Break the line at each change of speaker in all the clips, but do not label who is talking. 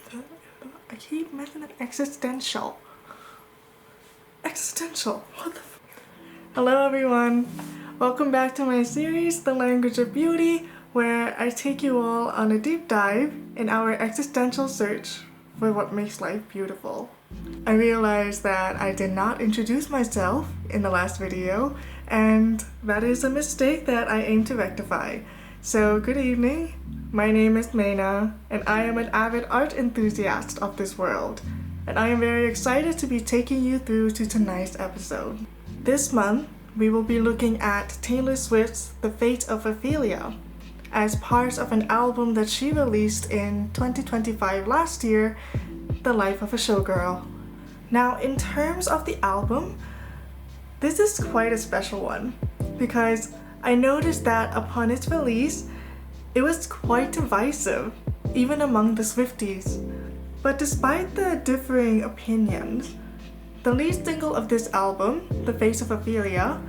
I keep messing up existential. Existential. What the f? Hello everyone. Welcome back to my series, The Language of Beauty, where I take you all on a deep dive in our existential search for what makes life beautiful. I realized that I did not introduce myself in the last video, and that is a mistake that I aim to rectify. So good evening, my name is Mayna, and I am an avid art enthusiast of this world, and I am very excited to be taking you through to tonight's episode. This month, we will be looking at Taylor Swift's The Fate of Ophelia, as part of an album that she released in 2025 last year, The Life of a Showgirl. Now, in terms of the album, this is quite a special one, because I noticed that upon its release, it was quite divisive, even among the Swifties. But despite the differing opinions, the lead single of this album, The Fate of Ophelia,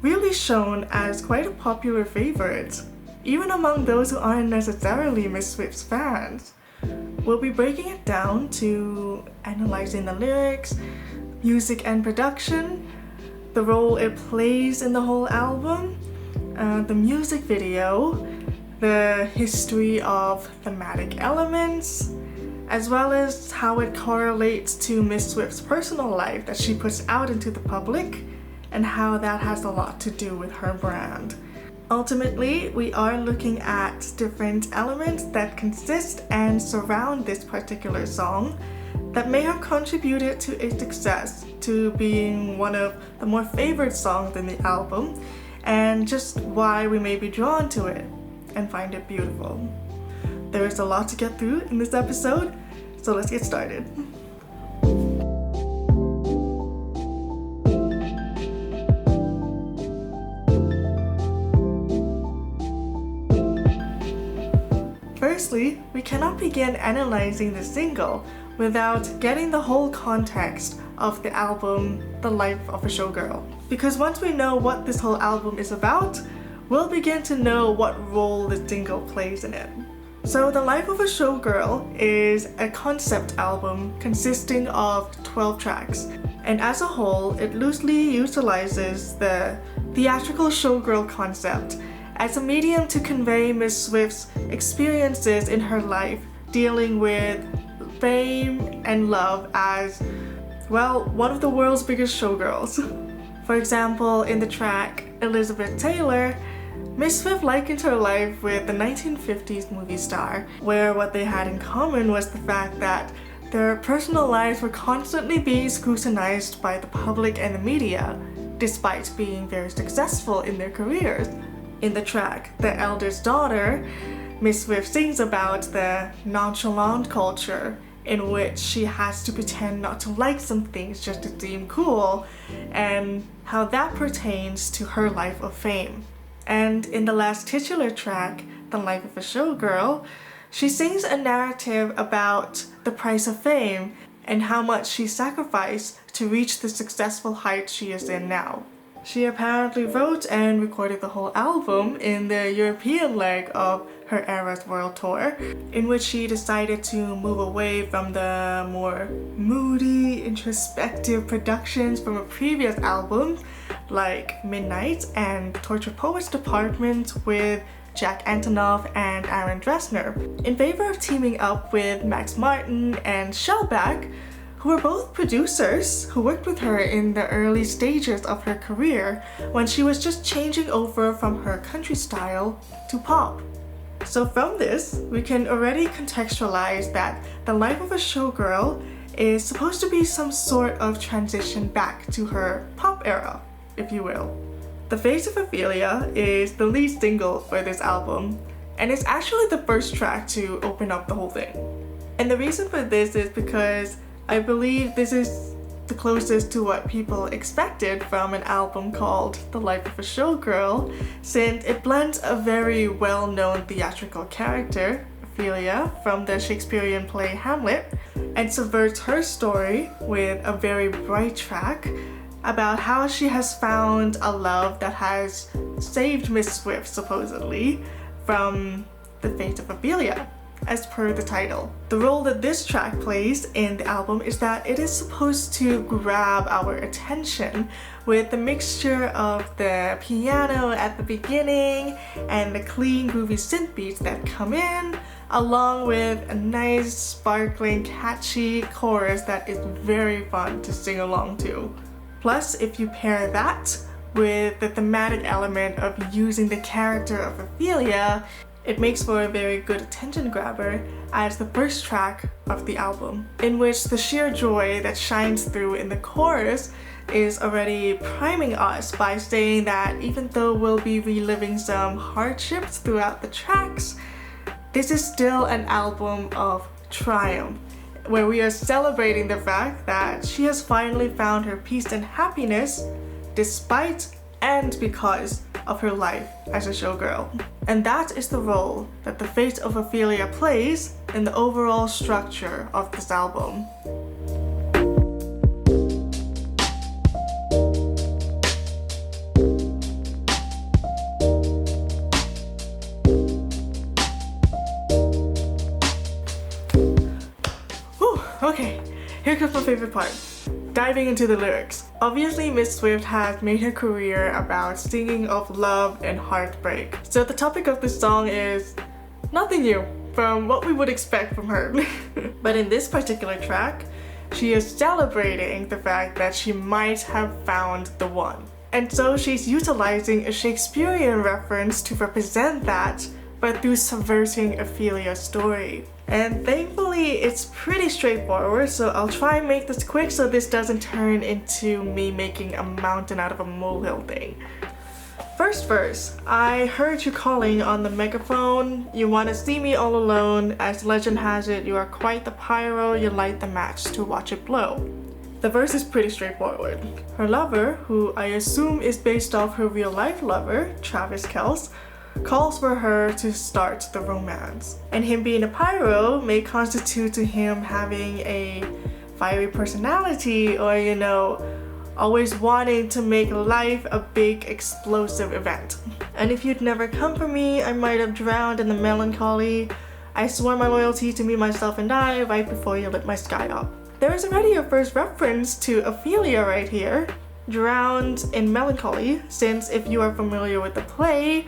really shone as quite a popular favorite, even among those who aren't necessarily Miss Swift's fans. We'll be breaking it down to analyzing the lyrics, music and production, the role it plays in the whole album, the music video, the history of thematic elements, as well as how it correlates to Miss Swift's personal life that she puts out into the public, and how that has a lot to do with her brand. Ultimately, we are looking at different elements that consist and surround this particular song that may have contributed to its success, to being one of the more favorite songs in the album, and just why we may be drawn to it and find it beautiful. There is a lot to get through in this episode, so let's get started. Firstly, we cannot begin analyzing the single without getting the whole context of the album, The Life of a Showgirl. Because once we know what this whole album is about, we'll begin to know what role the single plays in it. So The Life of a Showgirl is a concept album consisting of 12 tracks, and as a whole, it loosely utilizes the theatrical showgirl concept as a medium to convey Miss Swift's experiences in her life dealing with fame and love as, well, one of the world's biggest showgirls. For example, in the track Elizabeth Taylor, Miss Swift likened her life with the 1950s movie star, where what they had in common was the fact that their personal lives were constantly being scrutinized by the public and the media, despite being very successful in their careers. In the track The Elder's Daughter, Miss Swift sings about the nonchalant culture in which she has to pretend not to like some things just to seem cool, and how that pertains to her life of fame. And in the last titular track, The Life of a Showgirl, she sings a narrative about the price of fame and how much she sacrificed to reach the successful height she is in now. She apparently wrote and recorded the whole album in the European leg of her era's world tour, in which she decided to move away from the more moody, introspective productions from her previous albums like Midnight and Tortured Poets Department with Jack Antonoff and Aaron Dresner, in favor of teaming up with Max Martin and Shellback, who were both producers who worked with her in the early stages of her career when she was just changing over from her country style to pop. So from this, we can already contextualize that The Life of a Showgirl is supposed to be some sort of transition back to her pop era, if you will. The Fate of Ophelia is the lead single for this album, and it's actually the first track to open up the whole thing. And the reason for this is because I believe this is the closest to what people expected from an album called The Life of a Showgirl, since it blends a very well-known theatrical character, Ophelia, from the Shakespearean play Hamlet, and subverts her story with a very bright track about how she has found a love that has saved Miss Swift, supposedly, from the fate of Ophelia. as per the title. The role that this track plays in the album is that it is supposed to grab our attention with the mixture of the piano at the beginning and the clean groovy synth beats that come in, along with a nice sparkling catchy chorus that is very fun to sing along to. Plus, if you pair that with the thematic element of using the character of Ophelia, it makes for a very good attention grabber as the first track of the album, in which the sheer joy that shines through in the chorus is already priming us by saying that even though we'll be reliving some hardships throughout the tracks, this is still an album of triumph, where we are celebrating the fact that she has finally found her peace and happiness despite and because of her life as a showgirl. And that is the role that the fate of Ophelia plays in the overall structure of this album. Whew, okay, here comes my favorite part. Diving into the lyrics. Obviously, Miss Swift has made her career about singing of love and heartbreak. So the topic of this song is nothing new from what we would expect from her. But in this particular track, she is celebrating the fact that she might have found the one. And so she's utilizing a Shakespearean reference to represent that, but through subverting Ophelia's story. And thankfully it's pretty straightforward, so I'll try and make this quick so this doesn't turn into me making a mountain out of a molehill thing. First verse, I heard you calling on the megaphone, you wanna see me all alone, as legend has it you are quite the pyro, you light the match to watch it blow. The verse is pretty straightforward. Her lover, who I assume is based off her real life lover, Travis Kelce, calls for her to start the romance. And him being a pyro may constitute to him having a fiery personality or, always wanting to make life a big explosive event. And if you'd never come for me, I might have drowned in the melancholy. I swore my loyalty to me, myself, and I right before you lit my sky up. There is already a first reference to Ophelia right here. Drowned in melancholy, since if you are familiar with the play,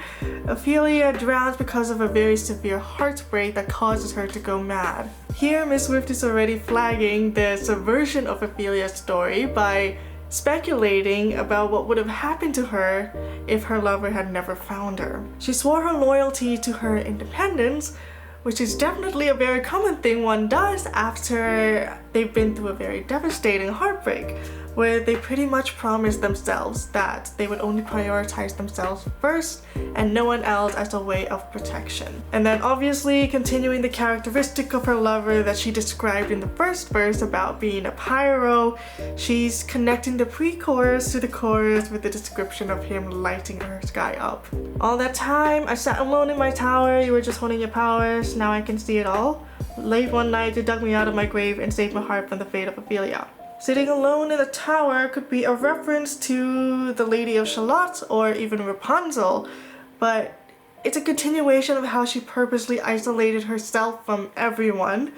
Ophelia drowns because of a very severe heartbreak that causes her to go mad. Here, Miss Swift is already flagging the subversion of Ophelia's story by speculating about what would have happened to her if her lover had never found her. She swore her loyalty to her independence, which is definitely a very common thing one does after they've been through a very devastating heartbreak, where they pretty much promised themselves that they would only prioritize themselves first and no one else as a way of protection. And then obviously continuing the characteristic of her lover that she described in the first verse about being a pyro, she's connecting the pre-chorus to the chorus with the description of him lighting her sky up. All that time, I sat alone in my tower, you were just holding your powers, now I can see it all. Late one night, you dug me out of my grave and saved my heart from the fate of Ophelia. Sitting alone in the tower could be a reference to the Lady of Shalott or even Rapunzel, but it's a continuation of how she purposely isolated herself from everyone,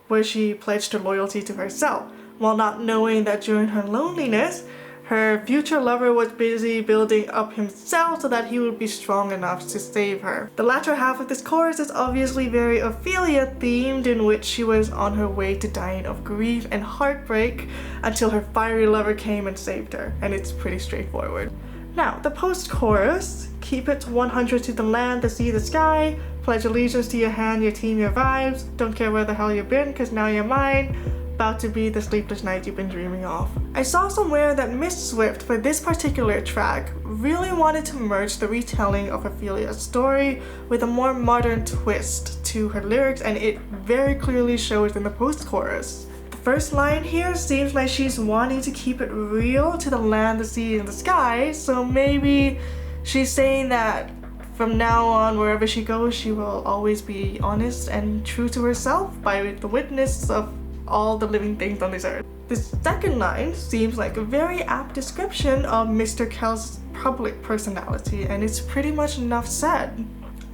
where she pledged her loyalty to herself, while not knowing that during her loneliness, her future lover was busy building up himself so that he would be strong enough to save her. The latter half of this chorus is obviously very Ophelia themed, in which she was on her way to dying of grief and heartbreak until her fiery lover came and saved her, and it's pretty straightforward. Now, the post-chorus, keep it 100 to the land, the sea, the sky, pledge allegiance to your hand, your team, your vibes, don't care where the hell you've been, cause now you're mine, about to be the sleepless night you've been dreaming of. I saw somewhere that Miss Swift, for this particular track, really wanted to merge the retelling of Ophelia's story with a more modern twist to her lyrics, and it very clearly shows in the post-chorus. The first line here seems like she's wanting to keep it real to the land, the sea, and the sky, so maybe she's saying that from now on, wherever she goes, she will always be honest and true to herself by the witness of all the living things on this earth. The second line seems like a very apt description of Mr. Kelce's public personality, and it's pretty much enough said.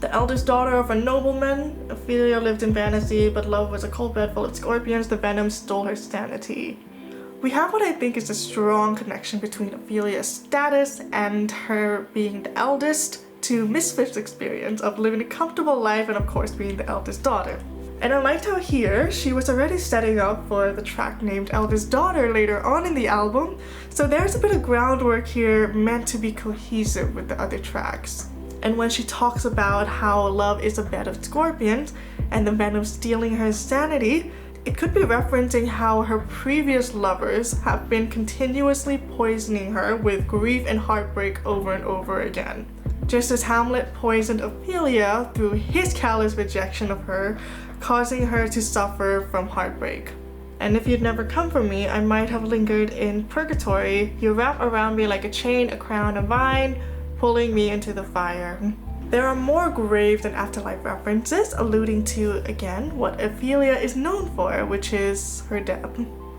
The eldest daughter of a nobleman, Ophelia lived in fantasy, but love was a cold bed full of scorpions. The venom stole her sanity. We have what I think is a strong connection between Ophelia's status and her being the eldest to Misfits' experience of living a comfortable life and of course being the eldest daughter. And I liked how here she was already setting up for the track named Eldest Daughter later on in the album, so there's a bit of groundwork here meant to be cohesive with the other tracks. And when she talks about how love is a bed of scorpions and the venom stealing her sanity, it could be referencing how her previous lovers have been continuously poisoning her with grief and heartbreak over and over again. Just as Hamlet poisoned Ophelia through his callous rejection of her, causing her to suffer from heartbreak. And if you'd never come for me, I might have lingered in purgatory. You wrap around me like a chain, a crown, a vine, pulling me into the fire. There are more grave and afterlife references, alluding to, again, what Ophelia is known for, which is her death.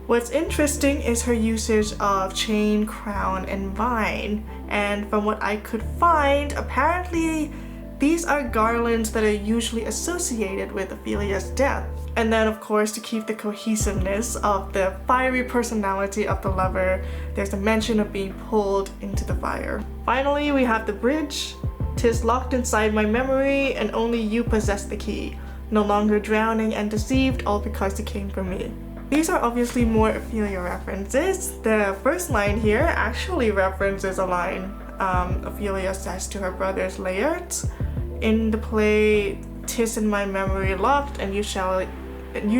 What's interesting is her usage of chain, crown, and vine, and from what I could find, apparently these are garlands that are usually associated with Ophelia's death. And then of course, to keep the cohesiveness of the fiery personality of the lover, there's a mention of being pulled into the fire. Finally, we have the bridge. "'Tis locked inside my memory, and only you possess the key. No longer drowning and deceived, all because you came for me." These are obviously more Ophelia references. The first line here actually references a line Ophelia says to her brothers Laertes in the play "'Tis in my memory locked, and you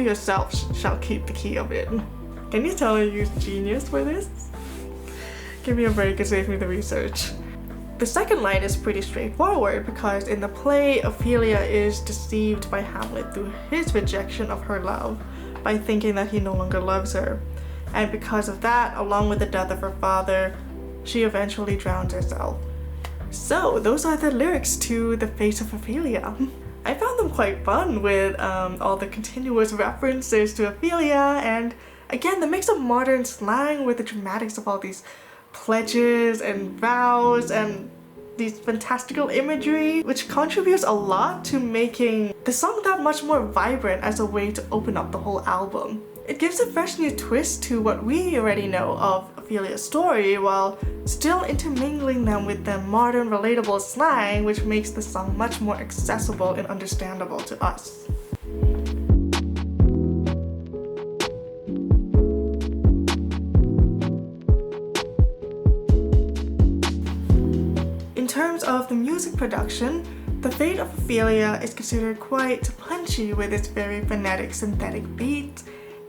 yourself shall keep the key of it." Can you tell I used genius for this? Give me a break and save me the research. The second line is pretty straightforward because in the play, Ophelia is deceived by Hamlet through his rejection of her love by thinking that he no longer loves her. And because of that, along with the death of her father, she eventually drowns herself. So those are the lyrics to The Face of Ophelia. I found them quite fun with all the continuous references to Ophelia, and again the mix of modern slang with the dramatics of all these pledges and vows and these fantastical imagery, which contributes a lot to making the song that much more vibrant as a way to open up the whole album. It gives a fresh new twist to what we already know of Ophelia's story while still intermingling them with the modern relatable slang, which makes the song much more accessible and understandable to us. In terms of the music production, The Fate of Ophelia is considered quite punchy with its very frenetic synthetic beat,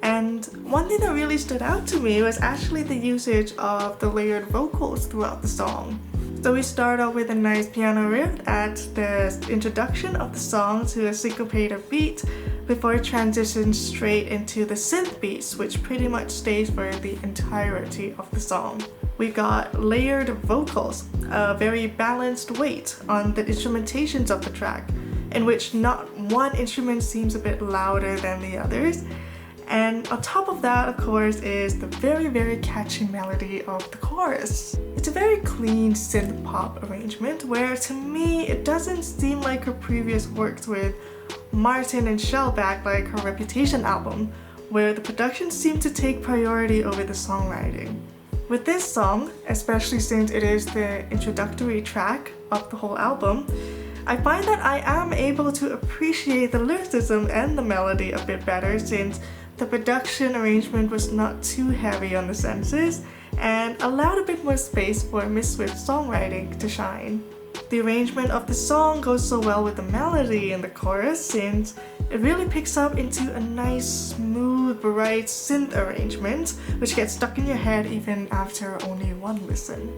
and one thing that really stood out to me was actually the usage of the layered vocals throughout the song. So we start off with a nice piano riff at the introduction of the song to a syncopated beat before it transitions straight into the synth beats, which pretty much stays for the entirety of the song. We got layered vocals, a very balanced weight on the instrumentations of the track, in which not one instrument seems a bit louder than the others. And on top of that, of course, is the very, very catchy melody of the chorus. It's a very clean synth pop arrangement where, to me, it doesn't seem like her previous works with Martin and Shellback, like her Reputation album, where the production seemed to take priority over the songwriting. With this song, especially since it is the introductory track of the whole album, I find that I am able to appreciate the lyricism and the melody a bit better since the production arrangement was not too heavy on the senses and allowed a bit more space for Miss Swift's songwriting to shine. The arrangement of the song goes so well with the melody in the chorus since it really picks up into a nice, smooth, bright synth arrangement which gets stuck in your head even after only one listen.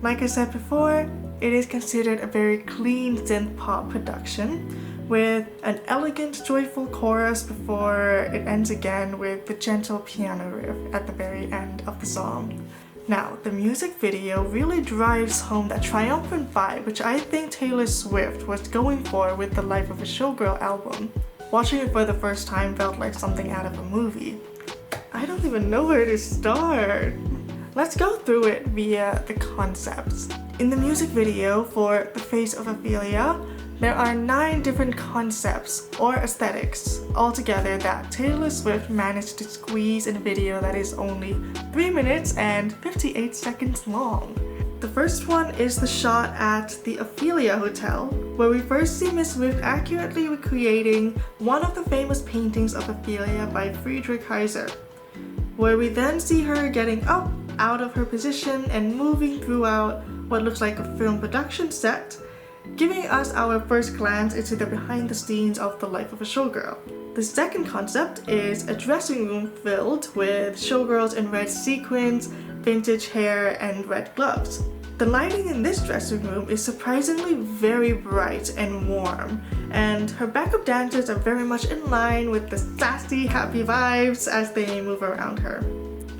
Like I said before, it is considered a very clean synth pop production with an elegant, joyful chorus before it ends again with the gentle piano riff at the very end of the song. Now, the music video really drives home that triumphant vibe which I think Taylor Swift was going for with the Life of a Showgirl album. Watching it for the first time felt like something out of a movie. I don't even know where to start. Let's go through it via the concepts. In the music video for The Face of Ophelia, There are 9 different concepts or aesthetics altogether that Taylor Swift managed to squeeze in a video that is only 3 minutes and 58 seconds long. The first one is the shot at the Ophelia Hotel, where we first see Miss Swift accurately recreating one of the famous paintings of Ophelia by Friedrich Heiser, where we then see her getting up out of her position and moving throughout what looks like a film production set, giving us our first glance into the behind the scenes of the life of a showgirl. The second concept is a dressing room filled with showgirls in red sequins, vintage hair, and red gloves. The lighting in this dressing room is surprisingly very bright and warm, and her backup dancers are very much in line with the sassy, happy vibes as they move around her.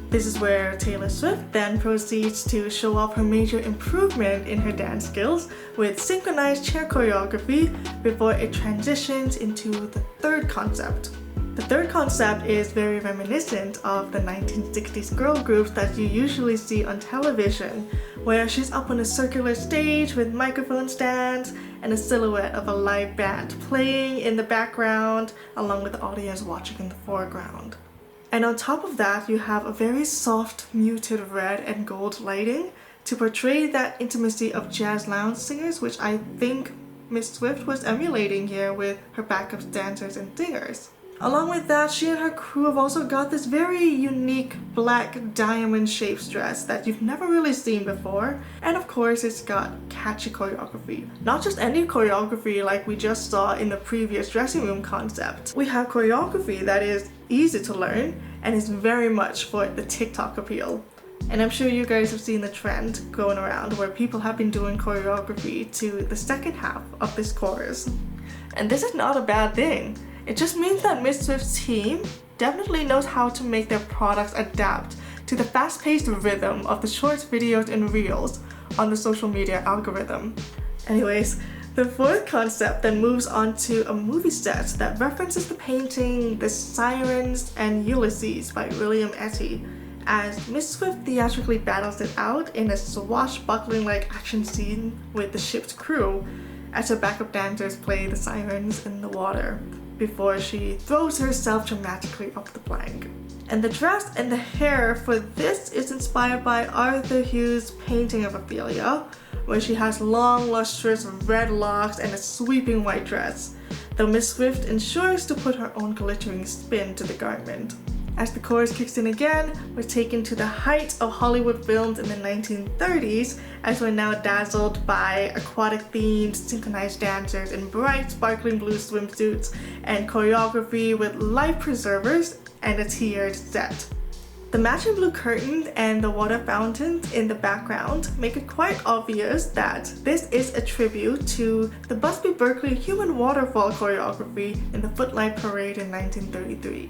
This is where Taylor Swift then proceeds to show off her major improvement in her dance skills with synchronized chair choreography before it transitions into the third concept. The third concept is very reminiscent of the 1960s girl groups that you usually see on television, where she's up on a circular stage with microphone stands and a silhouette of a live band playing in the background along with the audience watching in the foreground. And on top of that, you have a very soft, muted red and gold lighting to portray that intimacy of jazz lounge singers, which I think Miss Swift was emulating here with her backup dancers and singers. Along with that, she and her crew have also got this very unique black diamond-shaped dress that you've never really seen before. And of course, it's got catchy choreography. Not just any choreography like we just saw in the previous dressing room concept. We have choreography that is easy to learn and is very much for the TikTok appeal. And I'm sure you guys have seen the trend going around where people have been doing choreography to the second half of this chorus. And this is not a bad thing. It just means that Miss Swift's team definitely knows how to make their products adapt to the fast-paced rhythm of the shorts, videos, and reels on the social media algorithm. Anyways, the fourth concept then moves on to a movie set that references the painting The Sirens and Ulysses by William Etty, as Miss Swift theatrically battles it out in a swashbuckling-like action scene with the ship's crew as her backup dancers play the sirens in the water, before she throws herself dramatically up the plank. And the dress and the hair for this is inspired by Arthur Hughes' painting of Ophelia, where she has long, lustrous red locks and a sweeping white dress, though Miss Swift ensures to put her own glittering spin to the garment. As the chorus kicks in again, we're taken to the height of Hollywood films in the 1930s, as we're now dazzled by aquatic-themed synchronized dancers in bright, sparkling blue swimsuits and choreography with life preservers and a tiered set. The matching blue curtains and the water fountains in the background make it quite obvious that this is a tribute to the Busby Berkeley human waterfall choreography in the Footlight Parade in 1933.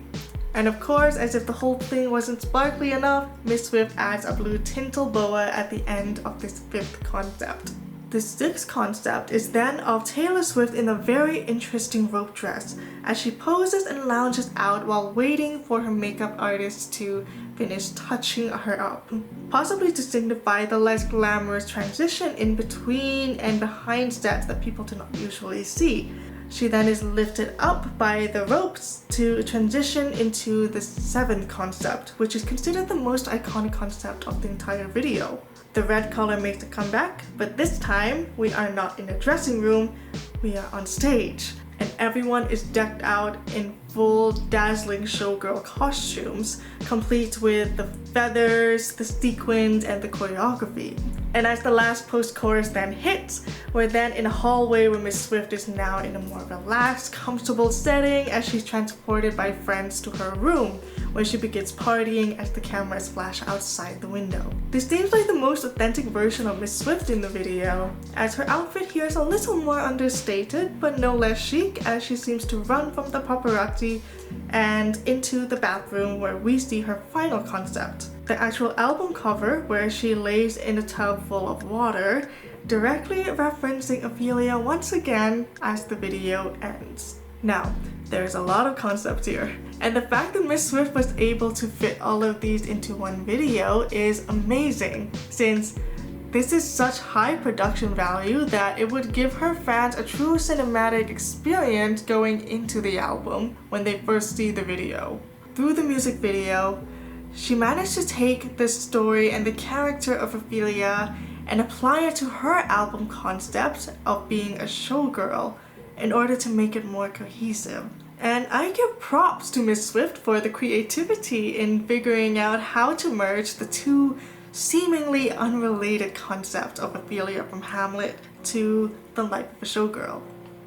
And of course, as if the whole thing wasn't sparkly enough, Miss Swift adds a blue tinsel boa at the end of this fifth concept. The sixth concept is then of Taylor Swift in a very interesting rope dress as she poses and lounges out while waiting for her makeup artist to finish touching her up, possibly to signify the less glamorous transition in between and behind sets that people do not usually see. She then is lifted up by the ropes to transition into the seventh concept, which is considered the most iconic concept of the entire video. The red color makes a comeback, but this time we are not in a dressing room, we are on stage. And everyone is decked out in full dazzling showgirl costumes, complete with the feathers, the sequins, and the choreography. And as the last post-chorus then hits, we're then in a hallway where Miss Swift is now in a more relaxed, comfortable setting as she's transported by friends to her room, where she begins partying as the cameras flash outside the window. This seems like the most authentic version of Miss Swift in the video, as her outfit here is a little more understated, but no less chic, as she seems to run from the paparazzi and into the bathroom where we see her final concept. The actual album cover, where she lays in a tub full of water, directly referencing Ophelia once again as the video ends. Now, there's a lot of concepts here, and the fact that Miss Swift was able to fit all of these into one video is amazing, since This is such high production value that it would give her fans a true cinematic experience going into the album when they first see the video. Through the music video, she managed to take the story and the character of Ophelia and apply it to her album concept of being a showgirl in order to make it more cohesive. And I give props to Miss Swift for the creativity in figuring out how to merge the two seemingly unrelated concepts of Ophelia from Hamlet to the life of a showgirl.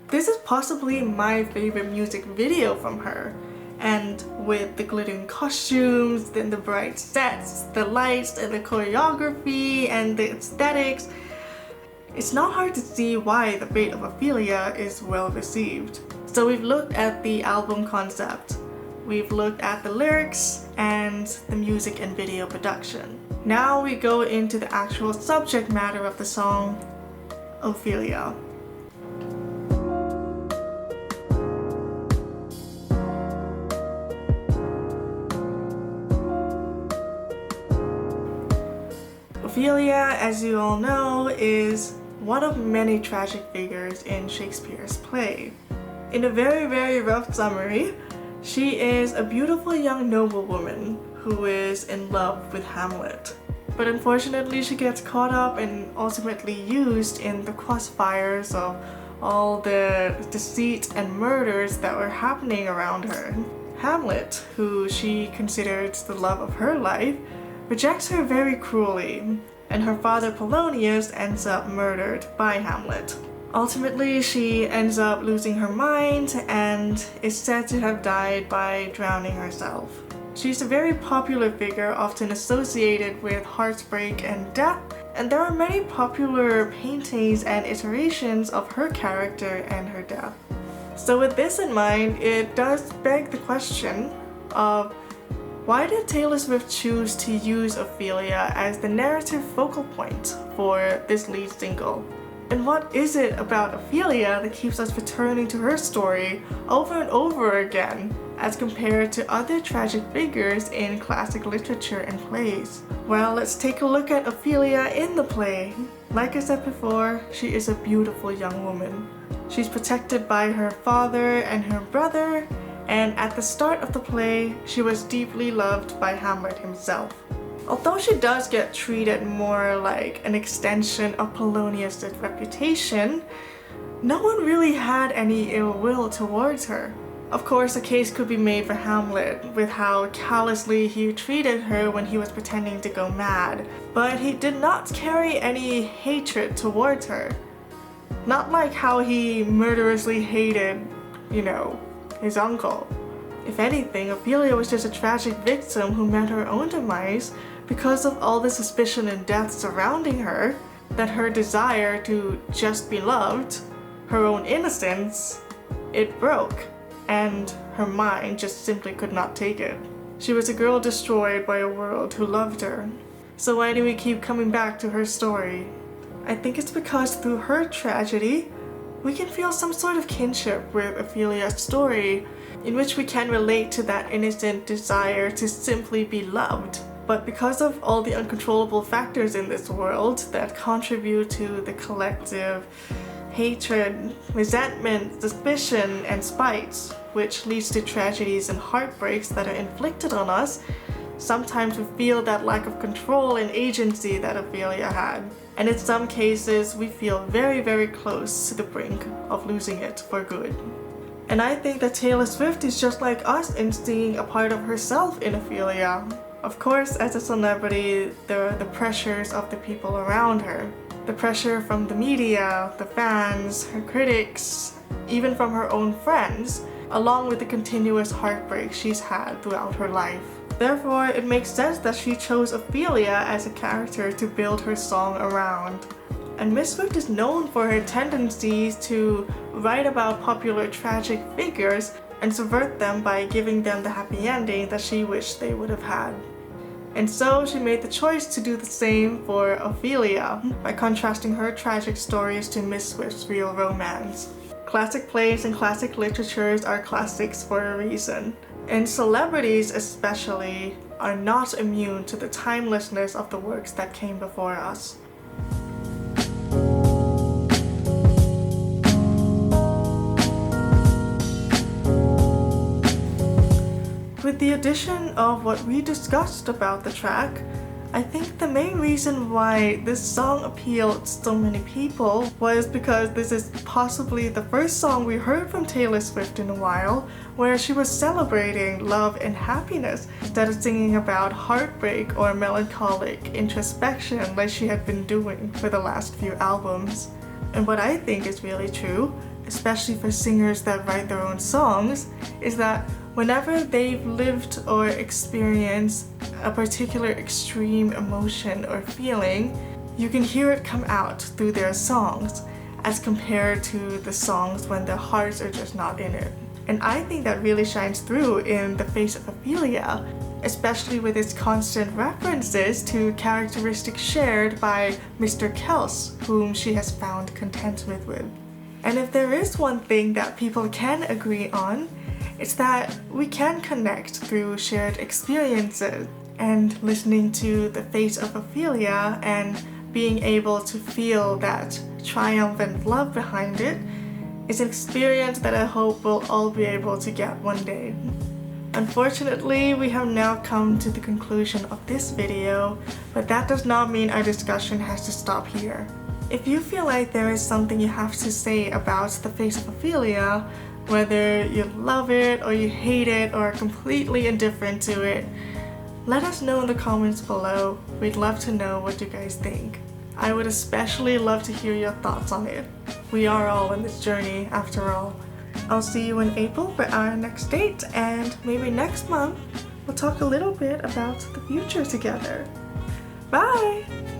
This is possibly my favorite music video from her, and with the glittering costumes, then the bright sets, the lights and the choreography and the aesthetics, it's not hard to see why The Fate of Ophelia is well received. So we've looked at the album concept, we've looked at the lyrics and the music and video production. Now we go into the actual subject matter of the song, Ophelia. Ophelia, as you all know, is one of many tragic figures in Shakespeare's play. In a very, very rough summary, she is a beautiful young noblewoman who is in love with Hamlet. But unfortunately, she gets caught up and ultimately used in the crossfires of all the deceit and murders that were happening around her. Hamlet, who she considered the love of her life, rejects her very cruelly, and her father Polonius ends up murdered by Hamlet. Ultimately, she ends up losing her mind and is said to have died by drowning herself. She's a very popular figure, often associated with heartbreak and death, and there are many popular paintings and iterations of her character and her death. So with this in mind, it does beg the question of why did Taylor Swift choose to use Ophelia as the narrative focal point for this lead single? And what is it about Ophelia that keeps us returning to her story over and over again as compared to other tragic figures in classic literature and plays? Well, let's take a look at Ophelia in the play. Like I said before, she is a beautiful young woman. She's protected by her father and her brother, and at the start of the play, she was deeply loved by Hamlet himself. Although she does get treated more like an extension of Polonius' reputation, no one really had any ill will towards her. Of course, a case could be made for Hamlet with how callously he treated her when he was pretending to go mad, but he did not carry any hatred towards her. Not like how he murderously hated, his uncle. If anything, Ophelia was just a tragic victim who met her own demise because of all the suspicion and death surrounding her, that her desire to just be loved, her own innocence, it broke, and her mind just simply could not take it. She was a girl destroyed by a world who loved her. So why do we keep coming back to her story? I think it's because through her tragedy, we can feel some sort of kinship with Ophelia's story, in which we can relate to that innocent desire to simply be loved. But because of all the uncontrollable factors in this world that contribute to the collective hatred, resentment, suspicion, and spite, which leads to tragedies and heartbreaks that are inflicted on us, sometimes we feel that lack of control and agency that Ophelia had. And in some cases, we feel very, very close to the brink of losing it for good. And I think that Taylor Swift is just like us in seeing a part of herself in Ophelia. Of course, as a celebrity, there are the pressures of the people around her. The pressure from the media, the fans, her critics, even from her own friends, along with the continuous heartbreak she's had throughout her life. Therefore, it makes sense that she chose Ophelia as a character to build her song around. And Miss Swift is known for her tendencies to write about popular tragic figures and subvert them by giving them the happy ending that she wished they would have had. And so she made the choice to do the same for Ophelia by contrasting her tragic stories to Miss Swift's real romance. Classic plays and classic literatures are classics for a reason, and celebrities especially are not immune to the timelessness of the works that came before us. the addition of what we discussed about the track, I think the main reason why this song appealed to so many people was because this is possibly the first song we heard from Taylor Swift in a while where she was celebrating love and happiness instead of singing about heartbreak or melancholic introspection like she had been doing for the last few albums. And what I think is really true, especially for singers that write their own songs, is that whenever they've lived or experienced a particular extreme emotion or feeling, you can hear it come out through their songs as compared to the songs when their hearts are just not in it. And I think that really shines through in The Face of Ophelia, especially with its constant references to characteristics shared by Mr. Kels, whom she has found contentment with. And if there is one thing that people can agree on, it's that we can connect through shared experiences, and listening to The Face of Ophelia and being able to feel that triumphant love behind it is an experience that I hope we'll all be able to get one day. Unfortunately, we have now come to the conclusion of this video, but that does not mean our discussion has to stop here. If you feel like there is something you have to say about The Face of Ophelia, whether you love it or you hate it or are completely indifferent to it, let us know in the comments below. We'd love to know what you guys think. I would especially love to hear your thoughts on it. We are all in this journey after all. I'll see you in April for our next date, and maybe next month we'll talk a little bit about the future together. Bye!